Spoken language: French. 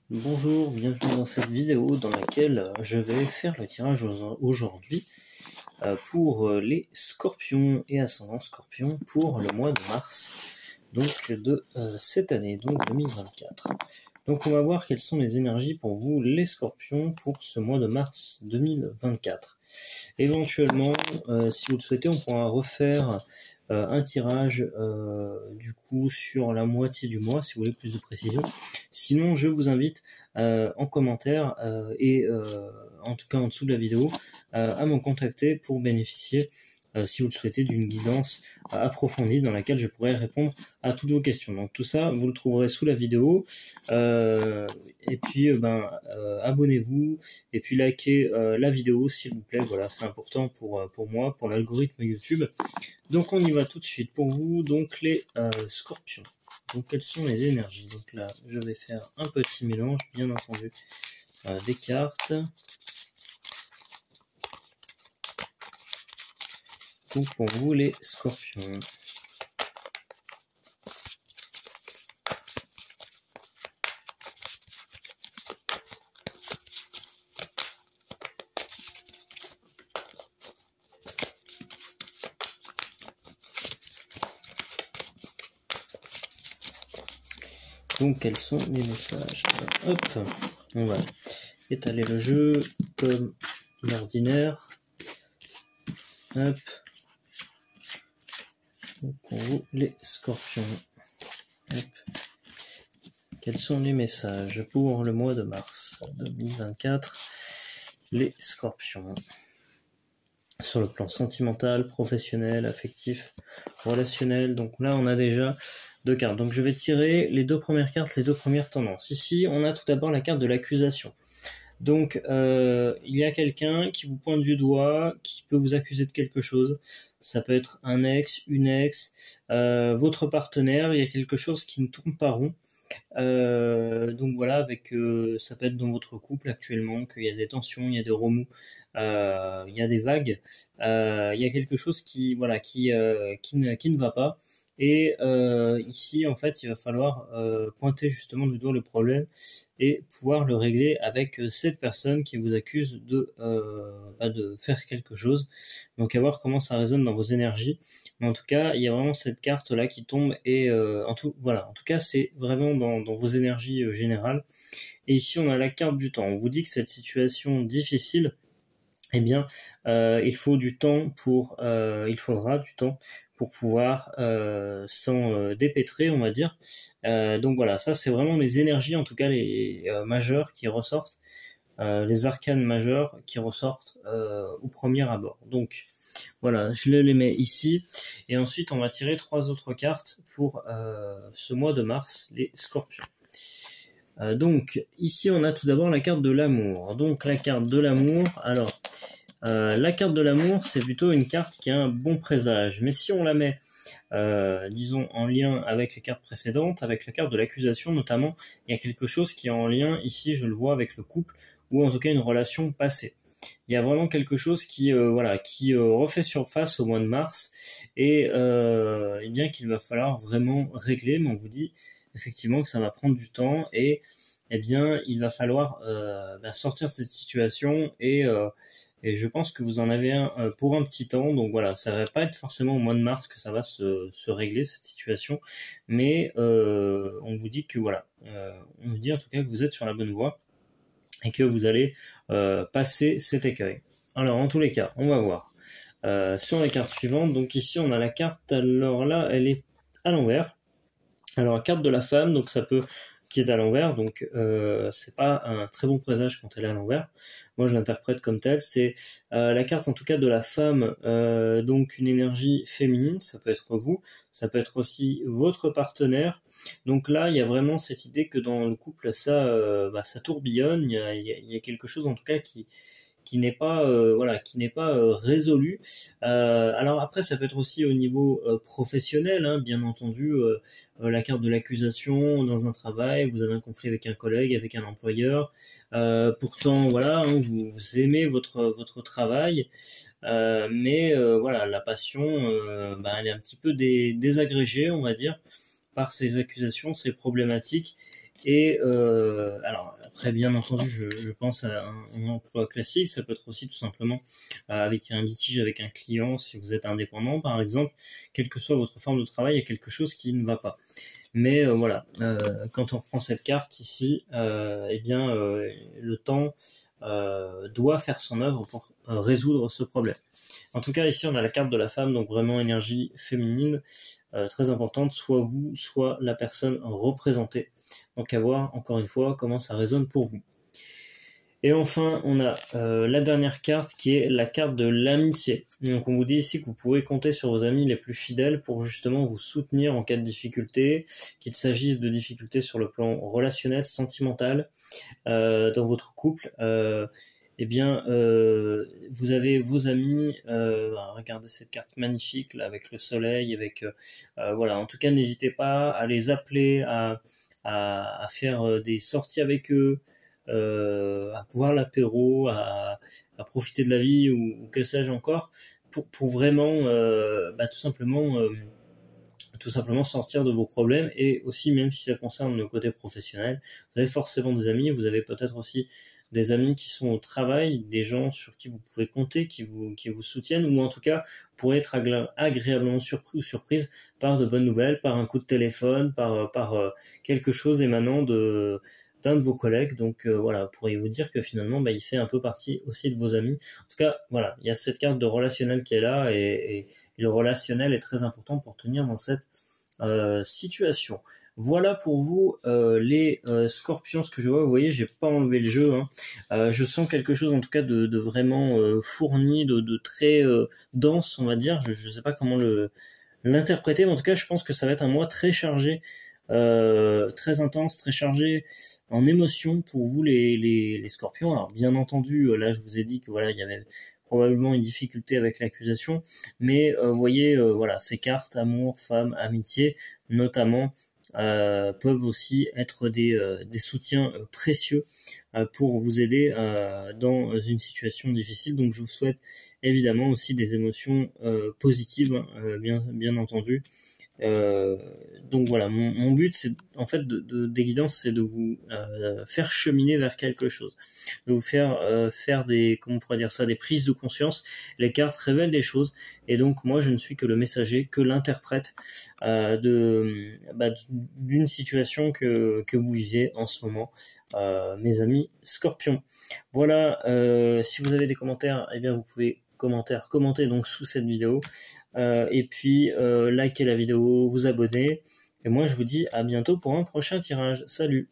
Bonjour, bienvenue dans cette vidéo dans laquelle je vais faire le tirage aujourd'hui pour les scorpions et ascendants scorpions pour le mois de mars donc de cette année, donc 2024. Donc on va voir quelles sont les énergies pour vous les scorpions pour ce mois de mars 2024. Éventuellement, si vous le souhaitez, on pourra refaire un tirage du coup sur la moitié du mois si vous voulez plus de précision. Sinon, je vous invite en commentaire et en tout cas en dessous de la vidéo à me contacter pour bénéficier si vous le souhaitez d'une guidance approfondie dans laquelle je pourrais répondre à toutes vos questions. Donc tout ça, vous le trouverez sous la vidéo. Et puis abonnez-vous et puis likez la vidéo s'il vous plaît. Voilà, c'est important pour moi, pour l'algorithme YouTube. Donc on y va tout de suite pour vous. Donc les scorpions. Donc quelles sont les énergies? Donc là, je vais faire un petit mélange, bien entendu, des cartes. Donc pour vous les scorpions. Donc quels sont les messages? Hop, on va étaler le jeu comme l'ordinaire. Hop. Donc pour vous les scorpions. Hop. Quels sont les messages pour le mois de mars 2024? Les scorpions. Sur le plan sentimental, professionnel, affectif, relationnel. Donc là, on a déjà deux cartes. Donc je vais tirer les deux premières cartes, les deux premières tendances. Ici, on a tout d'abord la carte de l'accusation. Donc il y a quelqu'un qui vous pointe du doigt, qui peut vous accuser de quelque chose. Ça peut être un ex, une ex, votre partenaire. Il y a quelque chose qui ne tourne pas rond. Donc voilà, avec ça peut être dans votre couple actuellement qu'il y a des tensions, il y a des remous, il y a des vagues, il y a quelque chose qui voilà qui ne va pas. Et ici en fait il va falloir pointer justement du doigt le problème et pouvoir le régler avec cette personne qui vous accuse de faire quelque chose. Donc à voir comment ça résonne dans vos énergies. Mais en tout cas, il y a vraiment cette carte là qui tombe et en tout cas c'est vraiment dans vos énergies générales. Et ici on a la carte du temps. On vous dit que cette situation difficile, eh bien il faudra du temps pour pouvoir s'en dépêtrer, on va dire. Donc voilà, ça c'est vraiment les énergies, en tout cas les majeures qui ressortent, les arcanes majeures qui ressortent au premier abord. Donc voilà, je les mets ici. Et ensuite, on va tirer trois autres cartes pour ce mois de mars, les scorpions. Donc, ici, on a tout d'abord la carte de l'amour. Donc, la carte de l'amour, alors, la carte de l'amour, c'est plutôt une carte qui a un bon présage. Mais si on la met, disons, en lien avec les cartes précédentes, avec la carte de l'accusation notamment, il y a quelque chose qui est en lien, ici, je le vois, avec le couple, ou en tout cas une relation passée. Il y a vraiment quelque chose qui refait surface au mois de mars et bien qu'il va falloir vraiment régler, mais on vous dit effectivement que ça va prendre du temps et eh bien il va falloir sortir de cette situation et je pense que vous en avez un pour un petit temps. Donc voilà, ça va pas être forcément au mois de mars que ça va se régler cette situation, mais on vous dit que voilà, on vous dit en tout cas que vous êtes sur la bonne voie et que vous allez passer cet écueil. Alors en tous les cas, on va voir sur les cartes suivantes. Donc ici on a la carte, alors là elle est à l'envers. Alors la carte de la femme, donc ça peut qui est à l'envers, donc c'est pas un très bon présage quand elle est à l'envers. Moi je l'interprète comme tel, c'est la carte en tout cas de la femme, donc une énergie féminine, ça peut être vous, ça peut être aussi votre partenaire. Donc là il y a vraiment cette idée que dans le couple ça tourbillonne, il y a quelque chose en tout cas qui n'est pas résolu. Alors après ça peut être aussi au niveau professionnel, hein, bien entendu, la carte de l'accusation dans un travail, vous avez un conflit avec un collègue, avec un employeur, pourtant voilà, hein, vous aimez votre travail, mais voilà, la passion elle est un petit peu désagrégée, on va dire, par ces accusations, ces problématiques. Et alors après, bien entendu, je pense à un emploi classique. Ça peut être aussi tout simplement avec un litige avec un client, si vous êtes indépendant par exemple. Quelle que soit votre forme de travail, il y a quelque chose qui ne va pas. Mais voilà, quand on reprend cette carte ici, eh bien le temps doit faire son œuvre pour résoudre ce problème. En tout cas, ici on a la carte de la femme, donc vraiment énergie féminine, très importante, soit vous, soit la personne représentée. Donc à voir encore une fois comment ça résonne pour vous. Et enfin, on a la dernière carte qui est la carte de l'amitié. Donc on vous dit ici que vous pouvez compter sur vos amis les plus fidèles pour justement vous soutenir en cas de difficulté, qu'il s'agisse de difficultés sur le plan relationnel, sentimental, dans votre couple. Eh bien, vous avez vos amis, regardez cette carte magnifique là, avec le soleil, avec voilà. En tout cas, n'hésitez pas à les appeler, à faire des sorties avec eux, à boire l'apéro, à profiter de la vie ou que sais-je encore, pour vraiment, tout simplement sortir de vos problèmes. Et aussi, même si ça concerne le côté professionnel, vous avez forcément des amis, vous avez peut-être aussi des amis qui sont au travail, des gens sur qui vous pouvez compter, qui vous soutiennent, ou en tout cas pourraient être agréablement surpris ou surprise par de bonnes nouvelles, par un coup de téléphone, par quelque chose émanant d'un de vos collègues. Donc voilà, pourriez vous dire que finalement il fait un peu partie aussi de vos amis. En tout cas, voilà, il y a cette carte de relationnel qui est là, et le relationnel est très important pour tenir dans cette situation. Voilà pour vous les scorpions. Ce que je vois, vous voyez, j'ai pas enlevé le jeu, hein. Je sens quelque chose en tout cas de vraiment fourni, de très dense, on va dire. Je sais pas comment l'interpréter, mais en tout cas je pense que ça va être un mois très chargé, très intense, très chargé en émotions pour vous les scorpions. Alors bien entendu, là je vous ai dit que voilà, il y avait probablement une difficulté avec l'accusation, mais vous voyez, voilà, ces cartes amour, femme, amitié notamment peuvent aussi être des soutiens précieux pour vous aider dans une situation difficile. Donc je vous souhaite évidemment aussi des émotions positives, hein, bien entendu. Donc voilà, mon but, c'est en fait des guidances, c'est de vous faire cheminer vers quelque chose, de vous faire des, comment on pourrait dire ça, des prises de conscience. Les cartes révèlent des choses, et donc moi je ne suis que le messager, que l'interprète d'une situation que vous vivez en ce moment, mes amis Scorpions. Voilà, si vous avez des commentaires, eh bien vous pouvez commenter donc sous cette vidéo, et puis likez la vidéo, vous abonner, et moi je vous dis à bientôt pour un prochain tirage. Salut!